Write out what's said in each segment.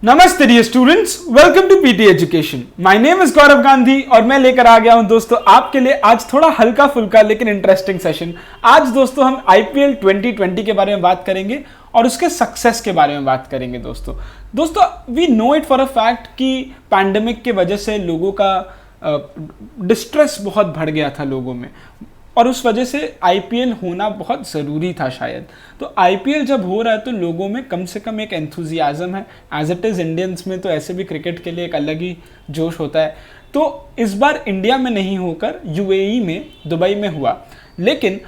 नमस्ते dear students, welcome to PT education. My name is Gaurav Gandhi और मैं लेकर आ गया हूं दोस्तों आपके लिए आज थोड़ा हल्का फुल्का लेकिन इंटरेस्टिंग सेशन। आज दोस्तों हम आईपीएल 2020 के बारे में बात करेंगे और उसके सक्सेस के बारे में बात करेंगे। दोस्तों we know it for a fact कि पैंडेमिक के वजह से लोगों का डिस्ट्रेस बहुत बढ़ गया था लोगों में और उस वजह से आईपीएल होना बहुत ज़रूरी था शायद। तो आईपीएल जब हो रहा है तो लोगों में कम से कम एक एंथुजियाज़म है। एज इट इज़ इंडियंस में तो ऐसे भी क्रिकेट के लिए एक अलग ही जोश होता है। तो इस बार इंडिया में नहीं होकर यूएई में, दुबई में हुआ। लेकिन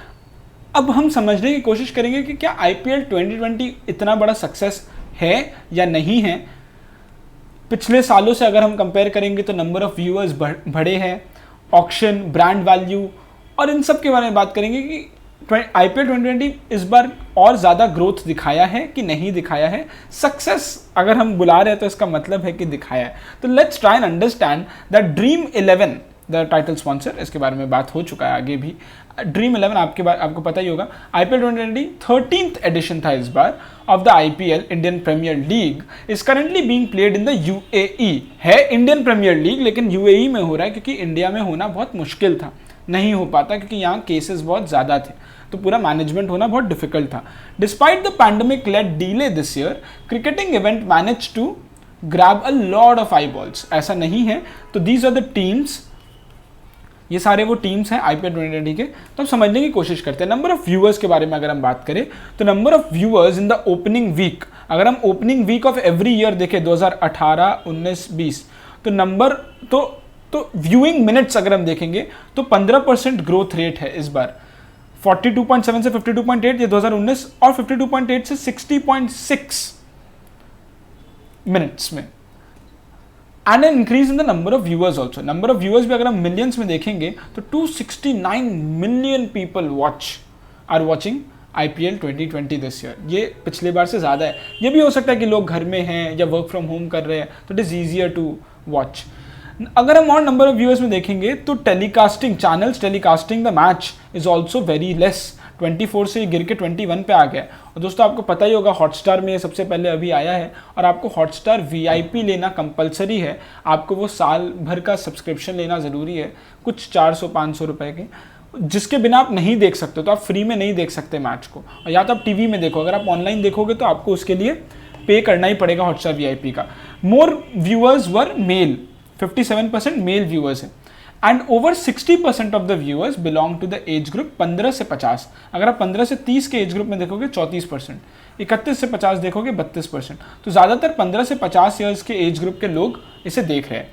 अब हम समझने की कोशिश करेंगे कि क्या आईपीएल 2020 इतना बड़ा सक्सेस है या नहीं है। पिछले सालों से अगर हम कंपेयर करेंगे तो नंबर ऑफ़ व्यूअर्स बढ़े हैं, ऑक्शन, ब्रांड वैल्यू और इन सब के बारे में बात करेंगे कि आईपीएल 2020 इस बार और ज़्यादा ग्रोथ दिखाया है कि नहीं दिखाया है। सक्सेस अगर हम बुला रहे हैं तो इसका मतलब है कि दिखाया है। तो let's try and understand the dream 11, the title sponsor, इसके बारे में बात हो चुका है आगे भी। ड्रीम 11 आपको पता ही होगा। आईपीएल 2020 13th एडिशन था इस बार of the IPL Indian premier league is currently being played in the UAE. है इंडियन प्रीमियर लीग लेकिन यूएई में हो रहा है क्योंकि इंडिया में होना बहुत मुश्किल था, नहीं हो पाता क्योंकि यहाँ केसेस बहुत ज़्यादा थे, तो पूरा मैनेजमेंट होना बहुत डिफिकल्ट था। Despite the pandemic led delay this year, cricketing event manage to grab a lot of eyeballs. ऐसा नहीं है। तो दीज आर द टीम्स, ये सारे वो टीम्स हैं आईपीएल 2020 के। तो हम समझने की कोशिश करते हैं। नंबर ऑफ व्यूअर्स के बारे में अगर हम बात करें तो number of viewers in the opening week, अगर हम opening week of every year देखें 2018, 19, 20, तो नंबर तो व्यूइंग मिनट्स अगर हम देखेंगे तो 15% ग्रोथ रेट है इस बार। 42.7 से 52.8 ये 2019 और 52.8 से 60.6 मिनट्स में। And an increase in the number of viewers also. Number of viewers भी अगर हम मिलियंस में देखेंगे तो 269 million people are watching IPL 2020 this year. ये पिछले बार से ज़्यादा है। ये भी हो सकता है कि लोग घर में हैं या वर्क फ्रॉम होम कर रहे हैं तो it is easier to watch. अगर हम और नंबर ऑफ व्यूअर्स में देखेंगे तो telecasting channels telecasting the match is also very less. 24 से गिर के 21 पे आ गया। और दोस्तों आपको पता ही होगा हॉटस्टार में ये सबसे पहले अभी आया है और आपको हॉटस्टार वीआईपी लेना कंपलसरी है। आपको वो साल भर का सब्सक्रिप्शन लेना ज़रूरी है, कुछ 400-500 रुपए के, जिसके बिना आप नहीं देख सकते। तो आप फ्री में नहीं देख सकते मैच को, और या तो आप टीवी में देखो। अगर आप ऑनलाइन देखोगे तो आपको उसके लिए पे करना ही पड़ेगा हॉटस्टार वीआईपी का। More viewers were male, 57% male viewers हैं and over 60% of the viewers belong to the age group 15 से 50। अगर आप 15 से 30 के एज ग्रुप में देखोगे 34%, 31 से 50 देखोगे 32%। तो ज़्यादातर 15 से 50 ईयर्स के एज ग्रुप के लोग इसे देख रहे हैं।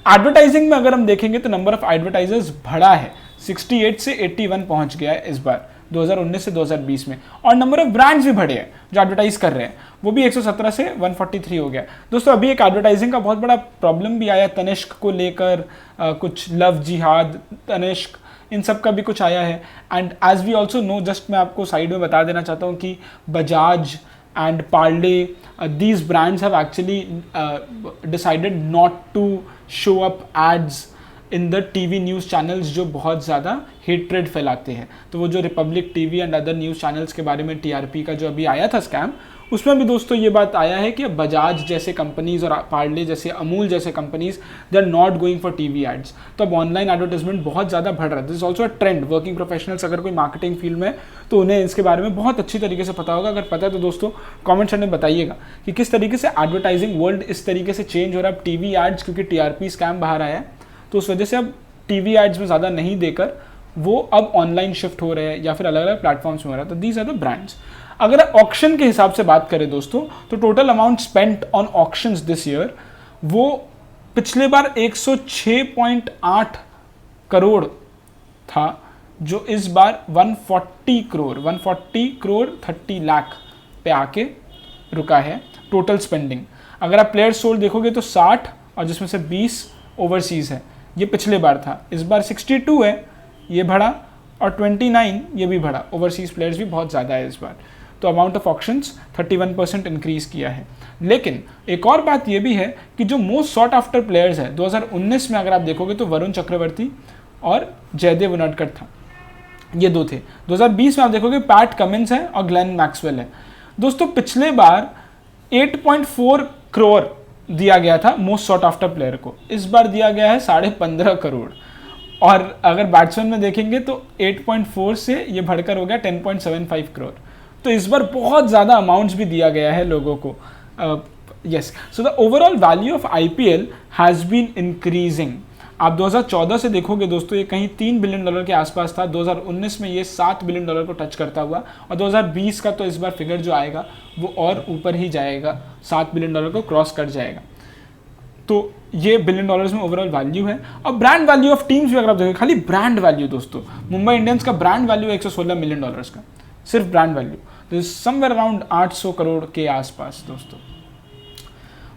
एडवर्टाइजिंग में अगर हम देखेंगे तो नंबर ऑफ एडवर्टाइजर्स बढ़ा है, 68 से 81 पहुंच गया है इस बार 2019 से 2020 में। और नंबर ऑफ ब्रांड्स भी बढ़े हैं जो एडवर्टाइज कर रहे हैं, वो भी 117 से 143 हो गया। दोस्तों अभी एक एडवर्टाइजिंग का बहुत बड़ा प्रॉब्लम भी आया तनिष्क को लेकर, कुछ लव जिहाद, तनिष्क, इन सब का भी कुछ आया है। And as we also know, just मैं आपको साइड में बता देना चाहता हूँ कि Bajaj and Parle, these brands have actually decided not to show up ads in the TV news channels जो बहुत ज़्यादा हेट्रेड फैलाते हैं। तो वो जो Republic TV and other news channels के बारे में टीआरपी का जो अभी आया था स्कैम, उसमें भी दोस्तों ये बात आया है कि बजाज जैसे कंपनीज और पार्ले जैसे, अमूल जैसे companies, they are not going for TV ads. तो अब ऑनलाइन एडवर्टाइजमेंट बहुत ज़्यादा बढ़ रहा है। This is also a trend. Working professionals अगर कोई मार्केटिंग फील्ड में तो उन्हें इसके बारे में बहुत अच्छी तरीके से पता होगा। अगर पता है तो दोस्तों कॉमेंट सेक्शन में बताइएगा कि किस तरीके से एडवर्टाइजिंग वर्ल्ड इस तरीके से चेंज हो रहा है। अब टीवी एड्स, क्योंकि टीआरपी स्कैम बाहर आया है तो उस वजह से अब टीवी एड्स में ज़्यादा नहीं देकर वो अब ऑनलाइन शिफ्ट हो रहे हैं या फिर अलग अलग प्लेटफॉर्म्स में हो रहा है। तो दीज आर द ब्रांड्स। अगर ऑक्शन के हिसाब से बात करें दोस्तों तो total amount spent on auctions this year वो पिछले बार 106.8 करोड़ था, जो इस बार 140 करोड़ 30 लाख पे आके रुका है टोटल स्पेंडिंग। अगर आप प्लेयर सोल्ड देखोगे तो 60 और जिसमें से 20 ओवरसीज़ है, ये पिछले बार था। इस बार 62 है, ये बढ़ा, और 29 ये भी बढ़ा। ओवरसीज़ प्लेयर्स भी बहुत ज़्यादा है इस बार। तो अमाउंट ऑफ ऑक्शंस 31% इंक्रीज़ किया है। लेकिन एक और बात ये भी है कि जो मोस्ट सॉट आफ्टर प्लेयर्स है 2019 में अगर आप देखोगे तो वरुण चक्रवर्ती और जयदेव उनाडकर था, ये दो थे। 2020 में आप देखोगे पैट कमिंस है और ग्लेन मैक्सवेल है। दोस्तों पिछले बार 8.4 करोड़ दिया गया था मोस्ट शॉट आफ्टर प्लेयर को, इस बार दिया गया है 15.5 करोड़। और अगर बैट्समैन में देखेंगे तो 8.4 से ये बढ़कर हो गया 10.75 करोड़। तो इस बार बहुत ज़्यादा अमाउंट्स भी दिया गया है लोगों को। Yes, so the overall value of IPL has been increasing. आप 2014 से देखोगे दोस्तों, ये कहीं $3 बिलियन के आसपास था, 2019 में ये $7 बिलियन को टच करता हुआ, और 2020 का तो इस बार फिगर जो आएगा वो और ऊपर ही जाएगा, $7 बिलियन को क्रॉस कर जाएगा। तो ये $बिलियन में ओवरऑल वैल्यू है। और ब्रांड वैल्यू ऑफ टीम्स भी अगर आप देखोगे, खाली ब्रांड वैल्यू दोस्तों, मुंबई इंडियंस का ब्रांड वैल्यू है $116 मिलियन का, सिर्फ ब्रांड वैल्यू, तो समवेयर अराउंड 800 करोड़ के आसपास दोस्तों।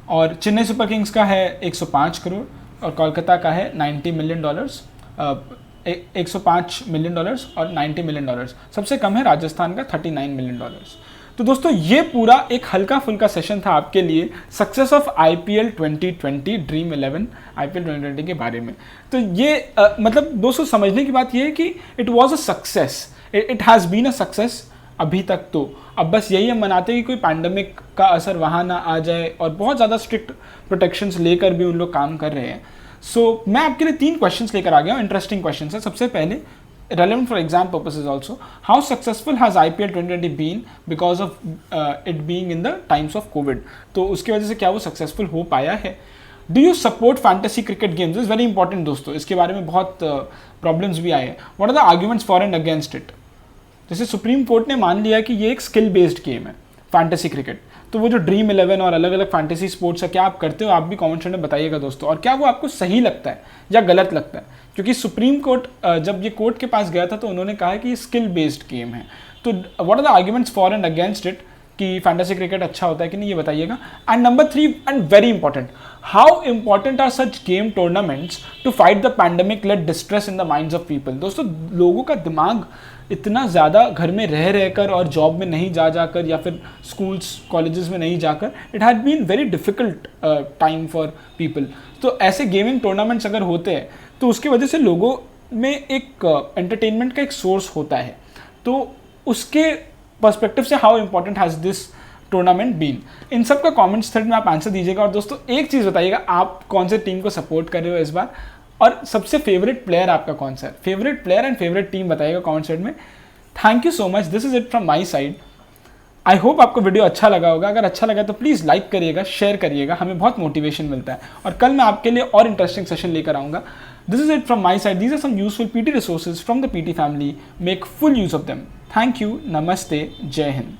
और चेन्नई सुपर किंग्स का है 105 करोड़ और कोलकाता का है $90 मिलियन, 105 मिलियन और $90 मिलियन। सबसे कम है राजस्थान का $39 मिलियन। तो दोस्तों ये पूरा एक हल्का फुल्का सेशन था आपके लिए success of IPL 2020 dream 11 IPL 2020 के बारे में। तो ये मतलब दोस्तों समझने की बात ये है कि it was a success, it has been a success अभी तक। तो अब बस यही हम मनाते हैं कि कोई पैंडमिक का असर वहाँ ना आ जाए, और बहुत ज़्यादा स्ट्रिक्ट प्रोटेक्शंस लेकर भी उन लोग काम कर रहे हैं। सो मैं आपके लिए 3 क्वेश्चंस लेकर आ गया हूँ, इंटरेस्टिंग क्वेश्चंस है। सबसे पहले, relevant for exam purposes also, how successful has IPL 2020 been because of it being in the times of COVID? तो उसकी वजह से क्या वो सक्सेसफुल हो पाया है? Do you support fantasy cricket games? This is very important दोस्तों, इसके बारे में बहुत प्रॉब्लम्स भी आए हैं। What are the arguments for and against it? जैसे सुप्रीम कोर्ट ने मान लिया कि ये एक स्किल बेस्ड गेम है फैंटेसी क्रिकेट, तो वो जो ड्रीम 11 और अलग अलग फैंटेसी स्पोर्ट्स है, क्या आप करते हो? आप भी कमेंट सेक्शन में बताइएगा दोस्तों, और क्या वो आपको सही लगता है या गलत लगता है? क्योंकि सुप्रीम कोर्ट जब ये कोर्ट के पास गया था तो उन्होंने कहा कि ये स्किल बेस्ड गेम है। तो what are the arguments for and against it कि फैंटेसी क्रिकेट अच्छा होता है कि नहीं, ये बताइएगा। And number 3 and very important, how important are such game tournaments to fight the pandemic led distress in the minds of people? दोस्तों लोगों का दिमाग इतना ज़्यादा घर में रह रहकर और जॉब में नहीं जा जाकर या फिर स्कूल्स कॉलेजेस में नहीं जाकर, it had been very difficult time for people. तो ऐसे गेमिंग टूर्नामेंट्स अगर होते हैं तो उसकी वजह से लोगों में एक एंटरटेनमेंट का एक सोर्स होता है। तो उसके पर्सपेक्टिव से how important has this tournament been? इन सब का कमेंट्स थ्रेड में आप आंसर दीजिएगा। और दोस्तों एक चीज़ बताइएगा, आप कौन से टीम को सपोर्ट कर रहे हो इस बार, और सबसे फेवरेट प्लेयर आपका कौन सा है? Favourite player and favourite team बताइएगा कमेंट सेक्शन में। Thank you so much, this is it from my side. I hope आपको वीडियो अच्छा लगा होगा। अगर अच्छा लगा तो प्लीज़ लाइक करिएगा, शेयर करिएगा, हमें बहुत मोटिवेशन मिलता है। और कल मैं आपके लिए और इंटरेस्टिंग सेशन लेकर आऊँगा। This is it from my side. These are some useful PT resources from the PT family. Make full use of them. Thank you, नमस्ते, जय हिंद।